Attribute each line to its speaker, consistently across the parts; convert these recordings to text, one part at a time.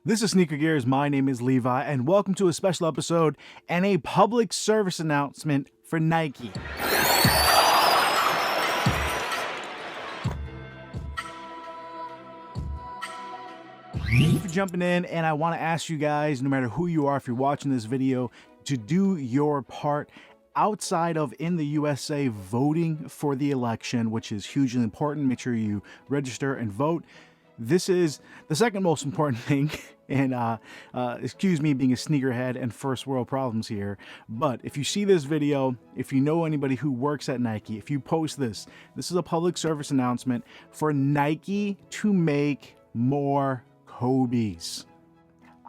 Speaker 1: This is Sneaker Gears. My name is Levi, and welcome to a special episode and a public service announcement for Nike. Thank you for jumping in, and I want to ask you guys, no matter who you are, if you're watching this video, to do your part outside of in the USA voting for the election, which is hugely important. Make sure you register and vote. This is the second most important thing, and excuse me being a sneakerhead and first world problems here, but if you see this video, if you know anybody who works at Nike, if you post this is a public service announcement for Nike to make more Kobes.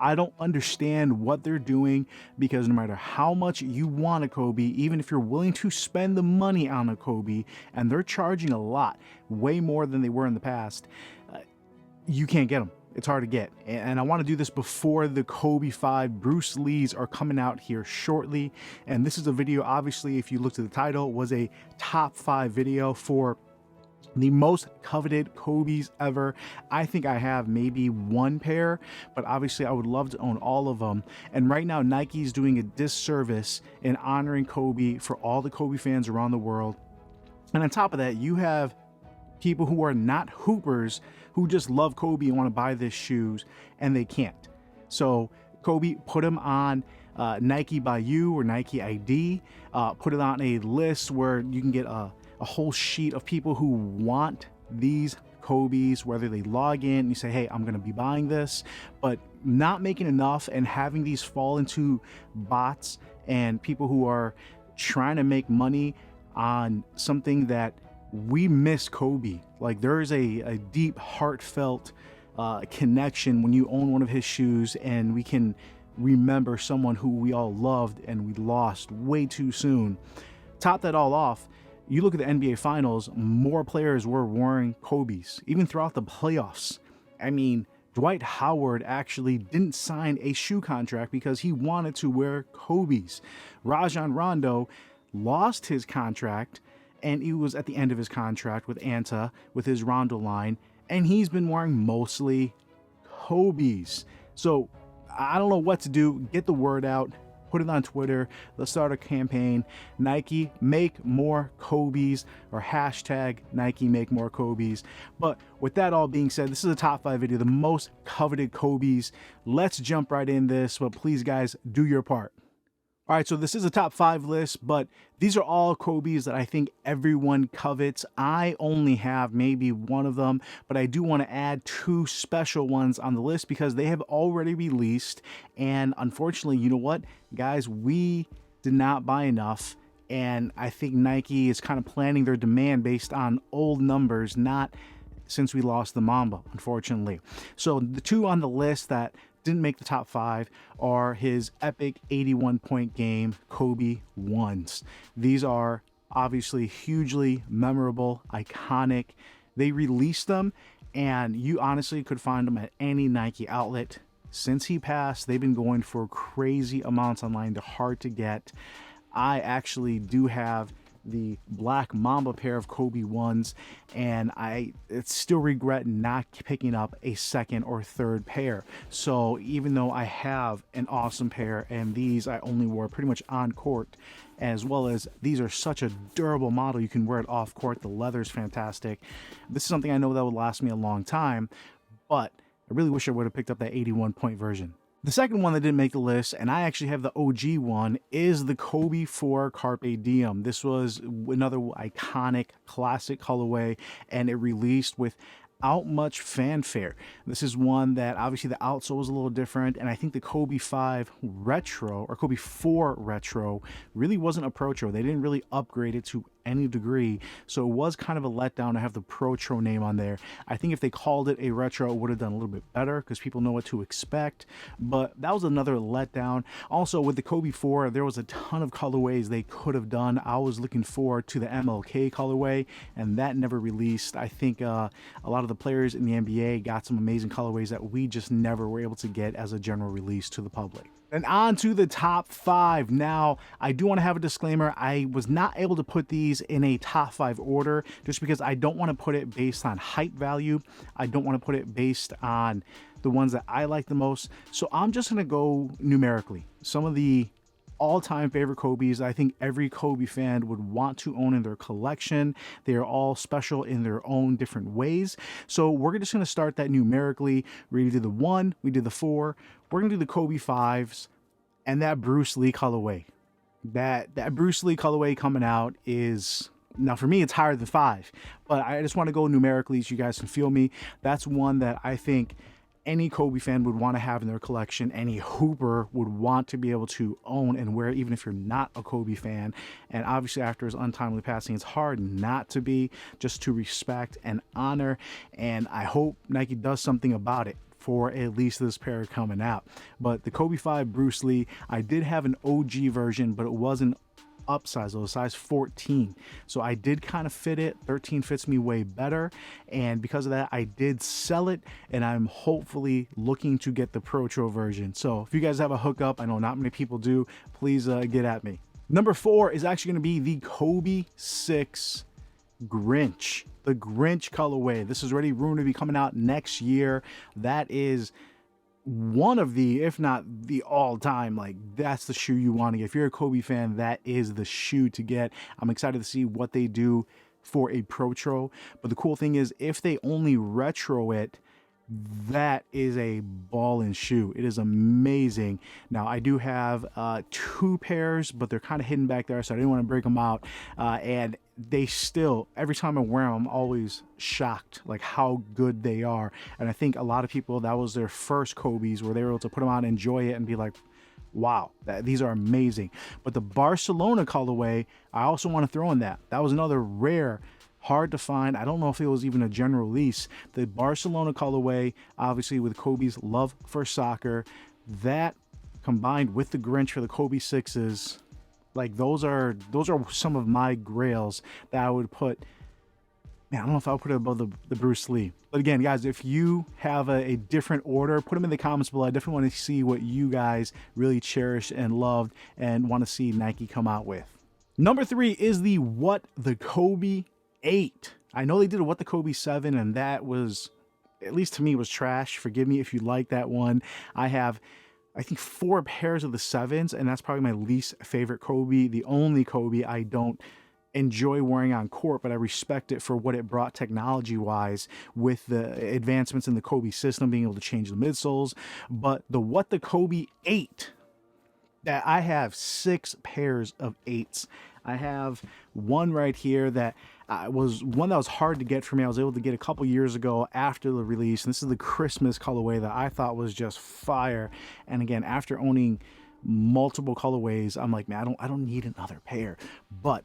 Speaker 1: I don't understand what they're doing, because no matter how much you want a Kobe, even if you're willing to spend the money on a Kobe, and they're charging a lot, way more than they were in the past, you can't get them. It's hard to get. And I want to do this before the Kobe 5 Bruce Lees are coming out here shortly. And this is a video, obviously, if you looked at the title, was a top 5 video for the most coveted Kobes ever. I think I have maybe one pair, but obviously I would love to own all of them. And right now Nike is doing a disservice in honoring Kobe for all the Kobe fans around the world. And on top of that, you have people who are not hoopers who just love Kobe and want to buy this shoes, and they can't. So Kobe, put them on Nike by You or Nike ID, put it on a list where you can get a whole sheet of people who want these Kobes, whether they log in and you say, hey, I'm going to be buying this, but not making enough and having these fall into bots and people who are trying to make money on something that we miss Kobe. Like, there is a deep, heartfelt connection when you own one of his shoes, and we can remember someone who we all loved and we lost way too soon. Top that all off, you look at the NBA Finals, more players were wearing Kobes, even throughout the playoffs. I mean, Dwight Howard actually didn't sign a shoe contract because he wanted to wear Kobes. Rajon Rondo lost his contract, and he was at the end of his contract with Anta, with his Rondo line, and he's been wearing mostly Kobes. So I don't know what to do. Get the word out. Put it on Twitter. Let's start a campaign. Nike Make More Kobes, or hashtag Nike Make More Kobes. But with that all being said, this is a top 5 video, the most coveted Kobes. Let's jump right in this, but please guys, do your part. All right, so this is a top 5 list, but these are all Kobes that I think everyone covets. I only have maybe one of them, but I do want to add 2 special ones on the list because they have already released. And unfortunately, you know what, guys, we did not buy enough. And I think Nike is kind of planning their demand based on old numbers, not since we lost the Mamba, unfortunately. So the 2 on the list that didn't make the top 5 are his epic 81-point game Kobe 1s. These are obviously hugely memorable, iconic. They released them, and you honestly could find them at any Nike outlet. Since he passed, they've been going for crazy amounts online. They're hard to get. I actually do have the black Mamba pair of Kobe 1s, and I still regret not picking up a second or third pair. So even though I have an awesome pair, and these I only wore pretty much on court, as well as these are such a durable model, you can wear it off court, the leather is fantastic. This is something I know that would last me a long time, but I really wish I would have picked up that 81-point version. The second one that didn't make the list, and I actually have the OG one, is the Kobe 4 Carpe Diem. This was another iconic classic colorway, and it released without much fanfare. This is one that obviously the outsole was a little different, and I think the Kobe 5 Retro, or Kobe 4 Retro, really wasn't a Protro. They didn't really upgrade it to any degree, so it was kind of a letdown to have the Protro name on there. I think if they called it a retro, it would have done a little bit better because people know what to expect, but that was another letdown. Also, with the Kobe 4, there was a ton of colorways they could have done. I was looking forward to the MLK colorway, and that never released. I think a lot of the players in the NBA got some amazing colorways that we just never were able to get as a general release to the public. And on to the top 5. Now, I do want to have a disclaimer. I was not able to put these in a top 5 order just because I don't want to put it based on hype value. I don't want to put it based on the ones that I like the most. So I'm just gonna go numerically. Some of the all-time favorite Kobes I think every Kobe fan would want to own in their collection. They are all special in their own different ways. So we're just gonna start that numerically. We're gonna do the 1, we did the 4, we're gonna do the Kobe 5s, and that Bruce Lee colorway. That Bruce Lee colorway coming out is, now for me it's higher than 5, but I just want to go numerically so you guys can feel me. That's one that I think any Kobe fan would want to have in their collection. Any hooper would want to be able to own and wear, even if you're not a Kobe fan. And obviously after his untimely passing, it's hard not to be, just to respect and honor. And I hope Nike does something about it for at least this pair coming out. But the Kobe 5 Bruce Lee, I did have an OG version, but it wasn't upsize, it was size 14, so I did kind of fit it. 13 fits me way better, and because of that I did sell it, and I'm hopefully looking to get the Pro version. So if you guys have a hookup, I know not many people do, please get at me. Number 4 is actually going to be the Kobe 6 Grinch, the Grinch colorway. This is already rumored to be coming out next year. That is one of the, if not the all-time, like, that's the shoe you want to get. If you're a Kobe fan, that is the shoe to get. I'm excited to see what they do for a Pro. But the cool thing is, if they only retro it, that is a ballin' shoe. It is amazing. Now I do have 2 pairs, but they're kind of hidden back there, so I didn't want to break them out. And they still, every time I wear them, I'm always shocked like how good they are. And I think a lot of people, that was their first Kobe's, where they were able to put them on, enjoy it, and be like, wow, these are amazing. But the Barcelona colorway, I also want to throw in that. That was another rare, hard to find. I don't know if it was even a general release. The Barcelona colorway, obviously with Kobe's love for soccer, that combined with the Grinch for the Kobe 6s, like those are some of my grails that I would put. Man, I don't know if I'll put it above the Bruce Lee. But again, guys, if you have a different order, put them in the comments below. I definitely want to see what you guys really cherished and loved and want to see Nike come out with. Number 3 is the What the Kobe 8. I know they did a What the Kobe 7, and that was, at least to me, was trash. Forgive me if you like that one. I have, I think, 4 pairs of the 7s, and that's probably my least favorite Kobe. The only Kobe I don't enjoy wearing on court, but I respect it for what it brought technology wise with the advancements in the Kobe system, being able to change the midsoles. But the What the Kobe 8, that I have 6 pairs of 8s. I have one right here that was one that was hard to get for me. I was able to get a couple years ago after the release, and this is the Christmas colorway that I thought was just fire. And again, after owning multiple colorways, I'm like, man, I don't need another pair. But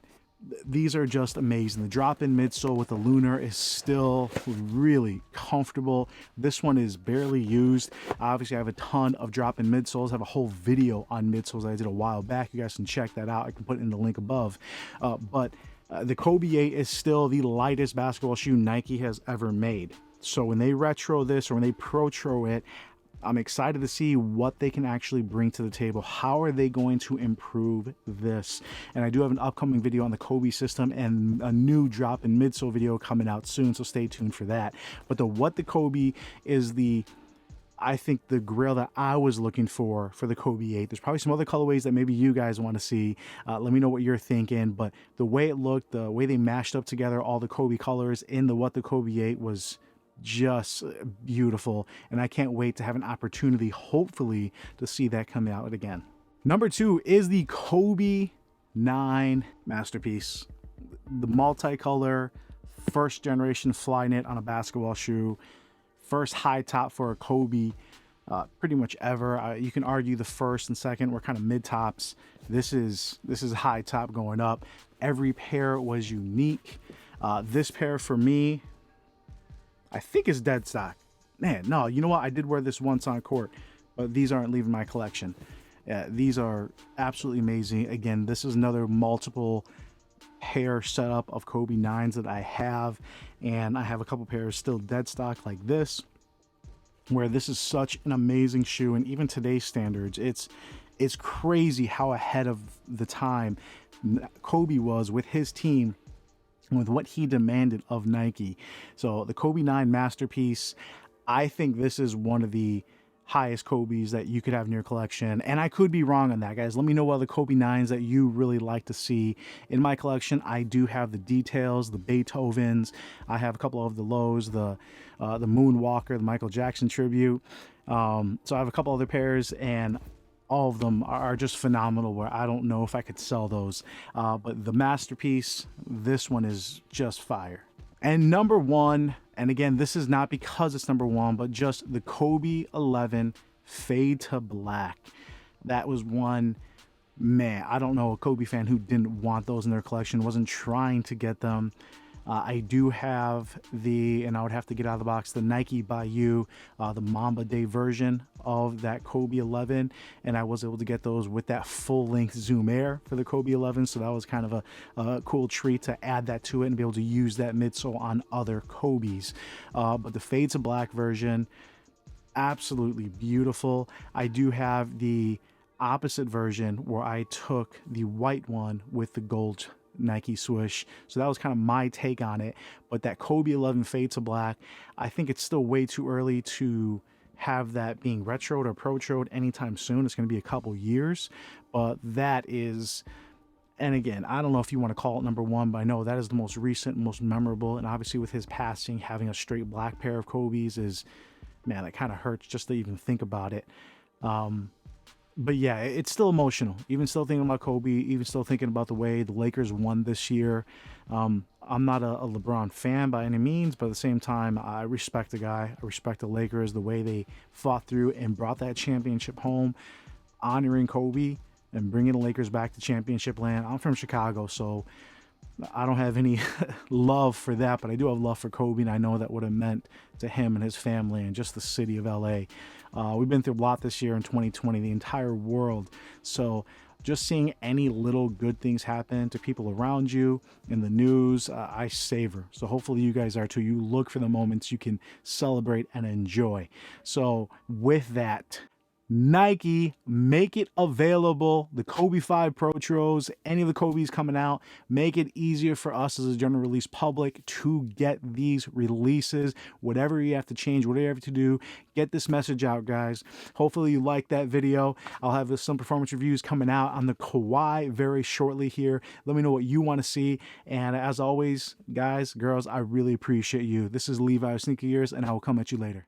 Speaker 1: these are just amazing. The drop-in midsole with the lunar is still really comfortable. This one is barely used. Obviously, I have a ton of drop-in midsoles. I have a whole video on midsoles that I did a while back. You guys can check that out. I can put it in the link above. The Kobe 8 is still the lightest basketball shoe Nike has ever made. So when they retro this, or when they Pro it, I'm excited to see what they can actually bring to the table. How are they going to improve this? And I do have an upcoming video on the Kobe system and a new drop in midsole video coming out soon, so stay tuned for that. But the What the Kobe is I think the grail that I was looking for the Kobe 8. There's probably some other colorways that maybe you guys want to see. Let me know what you're thinking. But the way it looked, the way they mashed up together all the Kobe colors in the What the Kobe 8 was just beautiful, and I can't wait to have an opportunity, hopefully, to see that come out again. Number 2 is the Kobe 9 masterpiece, the multicolor first generation Flyknit on a basketball shoe, first high top for a Kobe pretty much ever. You can argue the first and second were kind of mid tops. This is high top going up. Every pair was unique. This pair for me, I think is dead stock. Man, no, you know what? I did wear this once on court, but these aren't leaving my collection. These are absolutely amazing. Again, this is another multiple pair setup of Kobe 9s that I have, and I have a couple pairs still dead stock like this, where this is such an amazing shoe. And even today's standards, it's crazy how ahead of the time Kobe was with his team, with what he demanded of Nike. So the Kobe 9 masterpiece, I think this is one of the highest Kobe's that you could have in your collection. And I could be wrong on that, guys. Let me know what other Kobe 9s that you really like to see in my collection. I do have the details, the Beethovens. I have a couple of the lows, the Moonwalker, the Michael Jackson tribute. So I have a couple other pairs, and all of them are just phenomenal, where I don't know if I could sell those. But the masterpiece, this one is just fire. And number one, and again, this is not because it's number one, but just the Kobe 11 Fade to Black. That was one, man, I don't know a Kobe fan who didn't want those in their collection, wasn't trying to get them. I do have and I would have to get out of the box, the Nike Bayou, the Mamba Day version of that Kobe 11. And I was able to get those with that full-length Zoom Air for the Kobe 11. So that was kind of a cool treat to add that to it and be able to use that midsole on other Kobe's. But the Fade to Black version, absolutely beautiful. I do have the opposite version where I took the white one with the gold Nike swoosh, so that was kind of my take on it. But that Kobe 11 Fade to Black, I think it's still way too early to have that being retroed or protroed anytime soon. It's going to be a couple years, but that is, and again, I don't know if you want to call it number one, but I know that is the most recent, most memorable. And obviously with his passing, having a straight black pair of Kobe's is, man, that kind of hurts just to even think about it. But yeah, it's still emotional. Even still thinking about Kobe, even still thinking about the way the Lakers won this year. I'm not a LeBron fan by any means, but at the same time, I respect the guy. I respect the Lakers, the way they fought through and brought that championship home, honoring Kobe and bringing the Lakers back to championship land. I'm from Chicago, so I don't have any love for that, but I do have love for Kobe, and I know that what it meant to him and his family and just the city of LA. We've been through a lot this year in 2020, the entire world. So just seeing any little good things happen to people around you in the news, I savor. So hopefully you guys are too. You look for the moments you can celebrate and enjoy. So with that, Nike, make it available. The Kobe 5 Protros, any of the Kobe's coming out, make it easier for us as a general release public to get these releases. Whatever you have to change, whatever you have to do, get this message out, guys. Hopefully you like that video. I'll have some performance reviews coming out on the Kawhi very shortly here. Let me know what you want to see. And as always, guys, girls, I really appreciate you. This is Levi of Sneaker Years, and I will come at you later.